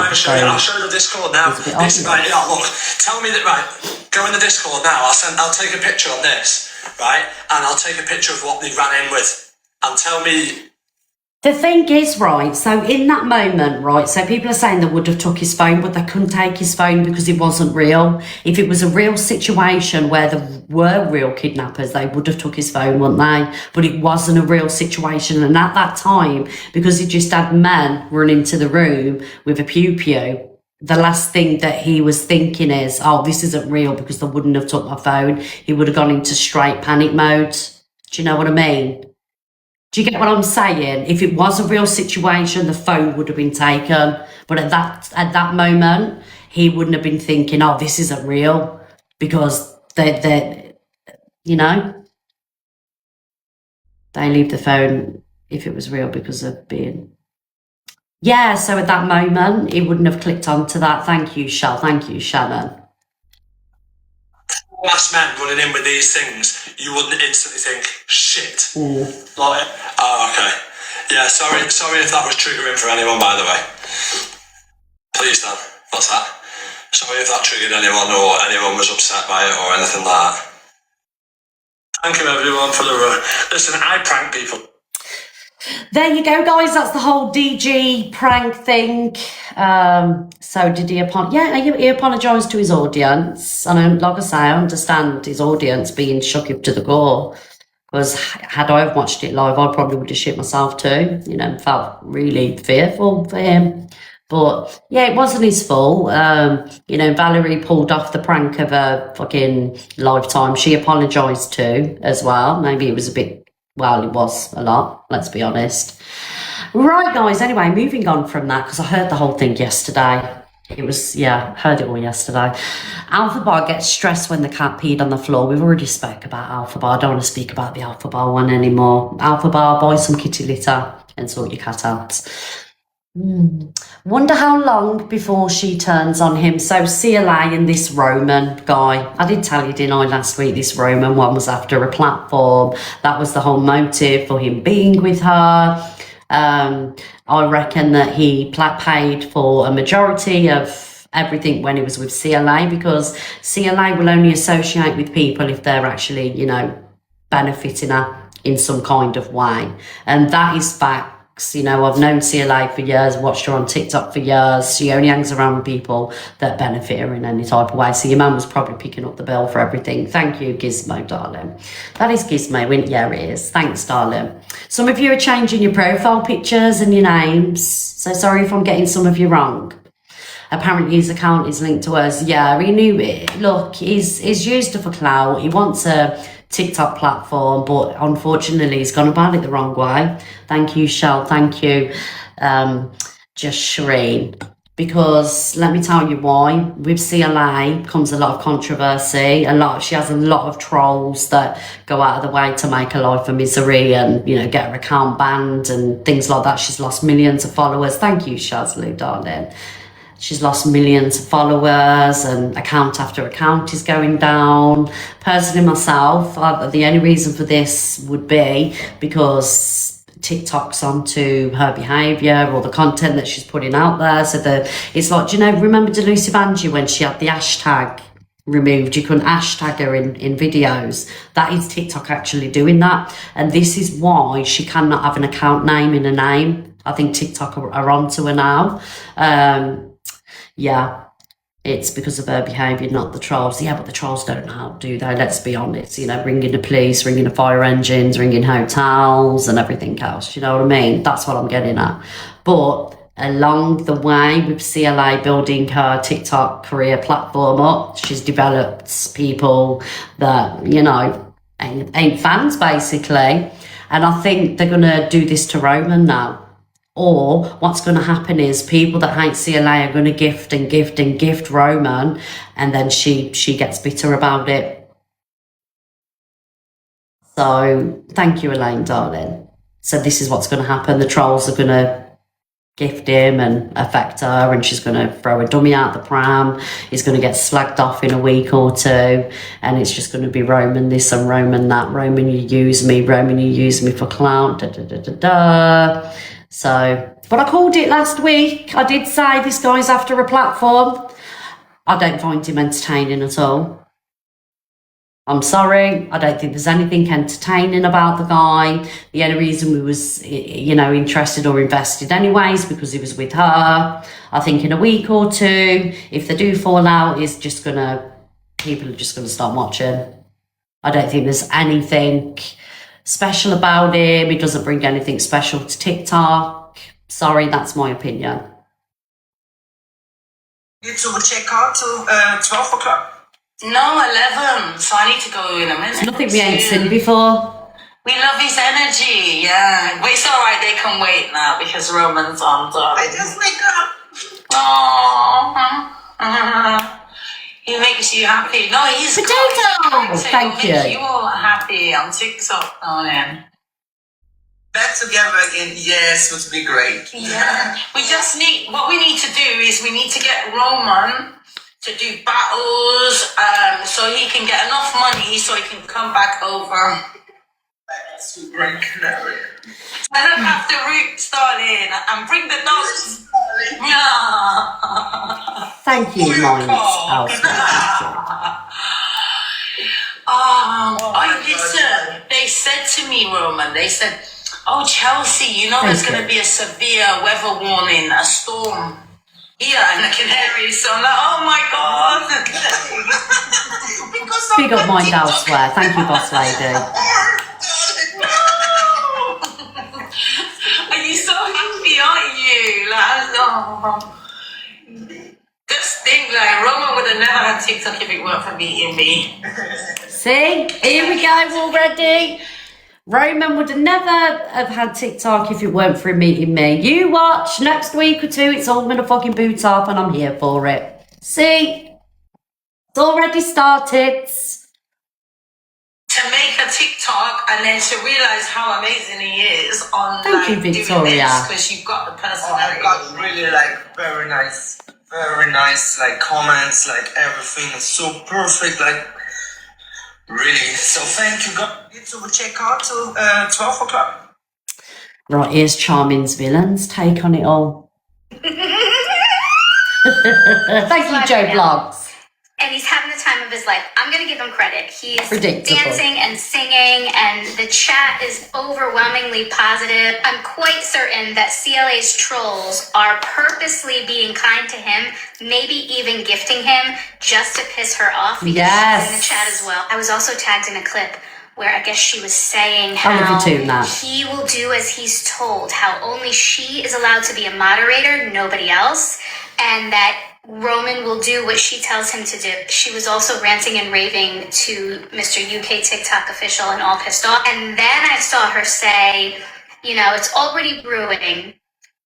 even show you. I'll show you the Discord now. This, right, yeah, look, tell me that, right, go in the Discord now. I'll take a picture of this, right, and I'll take a picture of what they ran in with, and tell me. The thing is, right, so in that moment, right, so people are saying they would have took his phone, but they couldn't take his phone because it wasn't real. If it was a real situation where there were real kidnappers, they would have took his phone, wouldn't they? But it wasn't a real situation. And at that time, because he just had men run into the room with a pew-pew, the last thing that he was thinking is, oh, this isn't real because they wouldn't have took my phone. He would have gone into straight panic mode. Do you know what I mean? Do you get what I'm saying? If it was a real situation, the phone would have been taken. But at that moment, he wouldn't have been thinking, oh, this isn't real. Because they you know, they leave the phone if it was real because of being... Yeah, so at that moment, he wouldn't have clicked onto that. Thank you, Shell. Thank you, Shannon. Last men running in with these things, you wouldn't instantly think, shit. Like, oh, okay. Yeah, sorry if that was triggering for anyone, by the way. Please don't. What's that? Sorry if that triggered anyone or anyone was upset by it or anything like that. Thank you, everyone, for the run. Listen, I prank people. There you go, guys. That's the whole DG prank thing. So did he he apologised to his audience. And like I say, I understand his audience being shook up to the core. Because had I have watched it live, I probably would have shit myself too. You know, felt really fearful for him. But yeah, it wasn't his fault. You know, Valerie pulled off the prank of a fucking lifetime. She apologised too, as well. Maybe it was a bit. Well, it was a lot, let's be honest. Right, guys, anyway, moving on from that, because I heard the whole thing yesterday. It was, heard it all yesterday. Alpha Bar gets stressed when the cat peed on the floor. We've already spoke about Alpha Bar. I don't want to speak about the Alpha Bar one anymore. Alpha Bar, buy some kitty litter and sort your cat out. Wonder how long before she turns on him. So CLA and this Roman guy, I did tell you, didn't I, last week, this Roman one was after a platform. That was the whole motive for him being with her. I reckon that he paid for a majority of everything when he was with CLA, because CLA will only associate with people if they're actually, you know, benefiting her in some kind of way. And that is fact. You know, I've known CLA for years, watched her on TikTok for years. She only hangs around with people that benefit her in any type of way. So your man was probably picking up the bill for everything. Thank you, Gizmo, darling. That is Gizmo. Yeah, it is. Thanks, darling. Some of you are changing your profile pictures and your names. So sorry if I'm getting some of you wrong. Apparently his account is linked to hers. Yeah, he knew it. Look, he's used her for clout. He wants a TikTok platform, but unfortunately he's gone about it the wrong way. Thank you, Shell. Thank you, just Shireen. Because let me tell you why. With CLA comes a lot of controversy. She has a lot of trolls that go out of the way to make her life a misery and, you know, get her account banned and things like that. She's lost millions of followers. Thank you, Shazlu, darling. She's lost millions of followers and account after account is going down. Personally, myself, the only reason for this would be because TikTok's onto her behaviour or the content that she's putting out there. So it's like, do you know, remember Delusive Angie when she had the hashtag removed? You couldn't hashtag her in videos. That is TikTok actually doing that. And this is why she cannot have an account name in her name. I think TikTok are onto her now. Yeah, it's because of her behaviour, not the trolls. Yeah, but the trolls don't know how to do that, let's be honest. You know, ringing the police, ringing the fire engines, ringing hotels and everything else. You know what I mean? That's what I'm getting at. But along the way with CLA building her TikTok career platform up, she's developed people that, you know, ain't fans, basically. And I think they're going to do this to Roman now. Or what's going to happen is people that hate CLA are going to gift and gift and gift Roman, and then she gets bitter about it. So thank you, Elaine, darling. So this is what's going to happen. The trolls are going to gift him and affect her, and she's going to throw a dummy out the pram. He's going to get slagged off in a week or two, and it's just going to be Roman this and Roman that. Roman, you use me. Roman, you use me for clout. Da, da, da, da, da. So, but I called it last week. I did say this guy's after a platform. I don't find him entertaining at all. I'm sorry. I don't think there's anything entertaining about the guy. The only reason we was, you know, interested or invested anyways, because he was with her. I think in a week or two, if they do fall out, people are just gonna start watching. I don't think there's anything special about him. He doesn't bring anything special to TikTok. Sorry, that's my opinion. You to check out till 12 o'clock? No, 11. So I need to go in a minute. It's nothing we ain't seen before. We love his energy, yeah. But it's alright, they can wait now because Roman's on top. I just wake up. Aww. He makes you happy. No, he's Potato! Thank you. Make you all happy on TikTok, darling. Back together again, yes, would be great. Yeah. What we need to do is we need to get Roman to do battles so he can get enough money so he can come back over. That's a great canary. I look after Roots, darling, and bring the dogs. Yeah. Thank you, Mines. Listen, they said to me, Roman, they said, Oh, Chelsea, you know there's Thank going you. to be a severe weather warning, a storm here in the Canaries. So I'm like, oh my God. Because Big up mind elsewhere. Thank you, boss lady. Are you so happy, aren't you? Like, oh. Just think, like, Roman would have never had TikTok if it weren't for meeting me. See, here we go already. Roman would have never have had TikTok if it weren't for him meeting me. You watch, next week or two, it's all gonna fucking boot up and I'm here for it. See? It's already started. To make a TikTok and then to realize how amazing he is on Thank you, like doing Victoria. this because you've got the Oh, I personality. got really like very nice like comments, like everything is so perfect, like really. So thank you, guys. YouTube check out till 12 o'clock. Right, here's Charming's villain's take on it all. Thank you, Joe Blogs. And he's having the time of his life. I'm going to give him credit. He's Predictable. dancing and singing, and the chat is overwhelmingly positive. I'm quite certain that CLA's trolls are purposely being kind to him, maybe even gifting him just to piss her off. Because Yes. she's in the chat as well. I was also tagged in a clip where I guess she was saying I love how you too, Nat. he will do as he's told, how only she is allowed to be a moderator, nobody else, and that Roman will do what she tells him to do. She was also ranting and raving to Mr. UK TikTok official and all pissed off. And then I saw her say, you know, it's already brewing.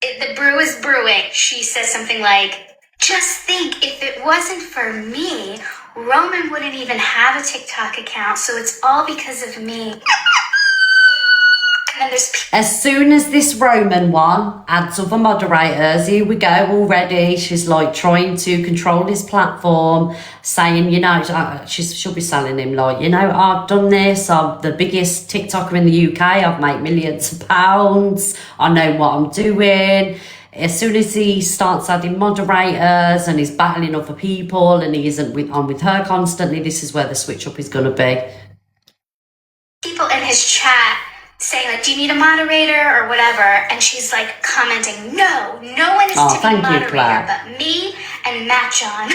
The brew is brewing. She says something like, just think, if it wasn't for me, Roman wouldn't even have a TikTok account, so it's all because of me. And then there's As soon as this Roman one adds other moderators, here we go already. She's like trying to control his platform, saying, you know, she'll be selling him like, you know, I've done this. I'm the biggest TikToker in the UK. I've made millions of pounds. I know what I'm doing. As soon as he starts adding moderators and he's battling other people and he isn't on with her constantly, this is where the switch up is going to be. people in his chat saying like, do you need a moderator or whatever? And she's like commenting, no one is Oh, to be thank you, moderator Claire. but me and Matt John.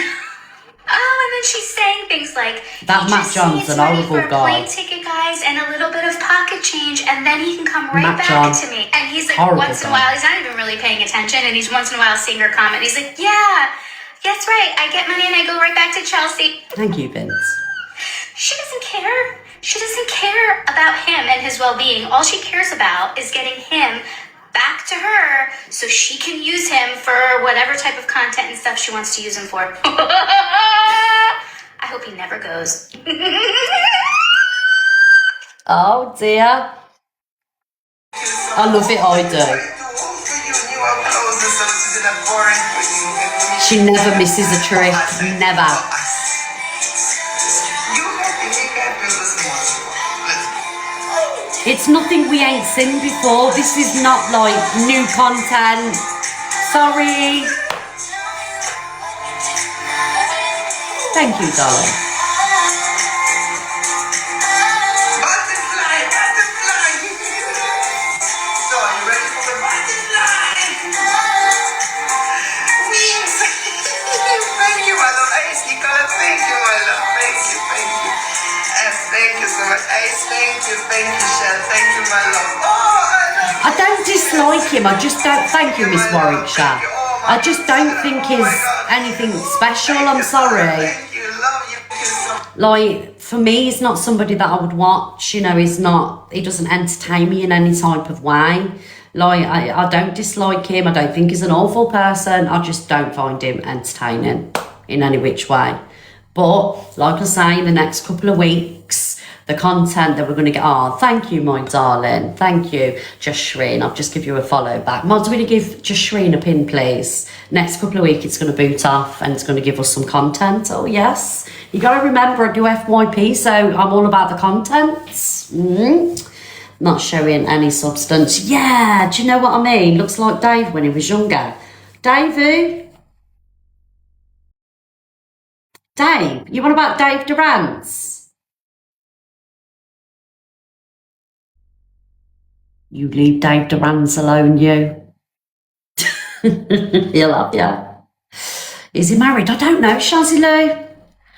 Oh, and then she's saying things like, That "He Matt just John's needs an money horrible for a guy. plane ticket, guys, and a little bit of pocket change, and then he can come right Matt back John. to me." And he's like, Horrible once in a guy. while, he's not even really paying attention, and he's once in a while seeing her comment. He's like, yeah, that's right. I get money and I go right back to Chelsea. Thank you, Vince. She doesn't care. She doesn't care about him and his well-being. All she cares about is getting him back to her so she can use him for whatever type of content and stuff she wants to use him for. I hope he never goes. Oh dear. I love it, I do. She never misses a trick. Never. It's nothing we ain't seen before. This is not like new content. Sorry. Thank you, darling. I don't dislike him. I just don't. Thank you, Miss Warwickshire. I just don't think he's anything special. I'm sorry. Like, for me, he's not somebody that I would watch. You know, he doesn't entertain me in any type of way. Like, I don't dislike him. I don't think he's an awful person. I just don't find him entertaining in any which way. But, like I say, in the next couple of weeks, the content that we're going to get... Oh, thank you, my darling. Thank you, Just Shreen. I'll just give you a follow back. Mods, will you give Just Shreen a pin, please? Next couple of weeks, it's going to boot off and it's going to give us some content. Oh, yes. You got to remember, I do FYP, so I'm all about the content. Not showing any substance. Yeah, do you know what I mean? Looks like Dave when he was younger. Davey? Dave? You want about Dave Durant's? You leave Dave Durans alone, you. He'll have you. Is he married? I don't know, Shazzy Lou.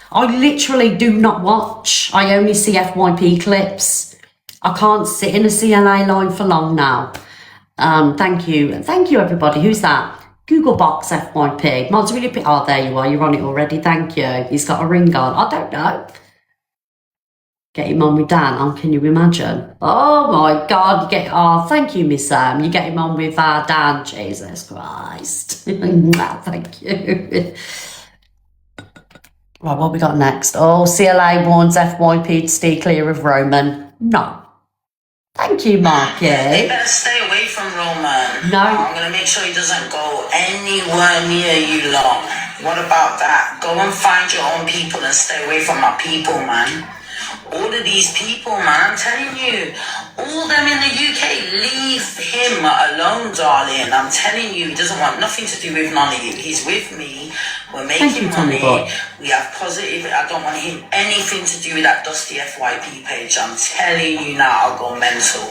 I literally do not watch. I only see FYP clips. I can't sit in a CLA line for long now. Thank you everybody. Who's that? Google Box FYP. Mods really pick. Oh, there you are. You're on it already. Thank you. He's got a ring on. I don't know. Get him on with Dan. Oh, can you imagine? Oh my God. Thank you, Miss Sam. You get him on with Dan. Jesus Christ. Thank you. Right, what we got next? Oh, CLA warns FYP to stay clear of Roman. No. Thank you, Marky. They better stay away from Roman. No. I'm going to make sure he doesn't go anywhere near you lot. What about that? Go and find your own people and stay away from my people, man. All of these people, man, I'm telling you, all them in the UK, leave him alone, darling. I'm telling you, he doesn't want nothing to do with none of you. He's with me. We're making money. We have positive. I don't want him anything to do with that dusty FYP page. I'm telling you now, I'll go mental.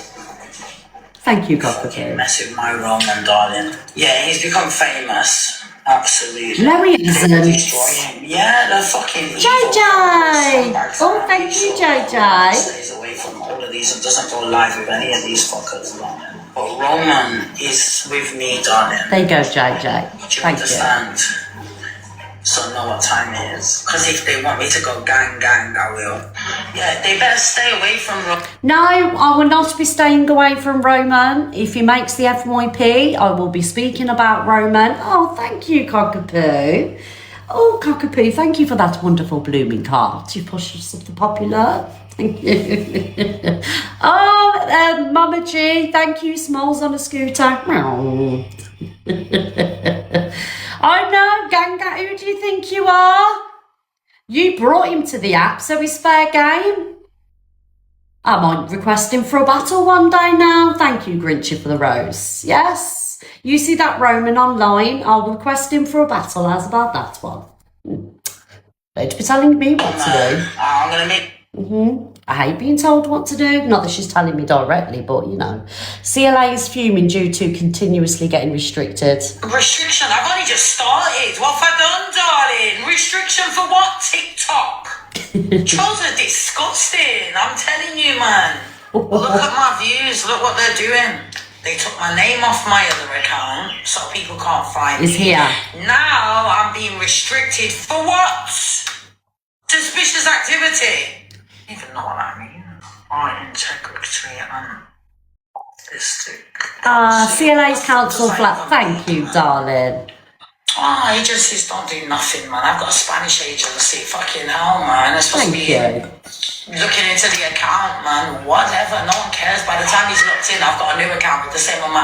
Thank you, Cockatoo. Mess with my Roman, darling. Yeah, he's become famous. Absolutely. No, he isn't. Yeah, the fucking JJ! Oh, thank you, JJ. Stays away from all of these and doesn't go live with any of these fuckers, darling. But Roman is with me, darling. There you go, JJ. Do you Thank understand? So I know what time it is. Because if they want me to go gang, I will. Yeah, they better stay away from Roman. No, I will not be staying away from Roman. If he makes the FYP, I will be speaking about Roman. Oh, thank you, Cockapoo. Oh, Cockapoo, thank you for that wonderful blooming heart. You pushed us up the popular. Thank you. Oh, Mama G, thank you, Smalls on a scooter. I know, Ganga, who do you think you are? You brought him to the app, so he's fair game. I might request him for a battle one day now. Thank you, Grinchy, for the rose. Yes, you see that Roman online, I'll request him for a battle. How's about that one? Don't be telling me what to do. I'm going to make... I hate being told what to do. Not that she's telling me directly, but, you know. CLA is fuming due to continuously getting restricted. Restriction? I've only just started. What have I done, darling? Restriction for what? TikTok? Trolls are disgusting. I'm telling you, man. Look at my views. Look what they're doing. They took my name off my other account so people can't find me. Is here. Now I'm being restricted for what? Suspicious activity. I don't even know what that means. Integrity and artistic. CLA's council flat. Thank you, darling. Agencies don't do nothing, man. I've got a Spanish agency. Fucking hell, man. They're supposed to be looking into the account, man. Whatever. No one cares. By the time he's looked in, I've got a new account with the same amount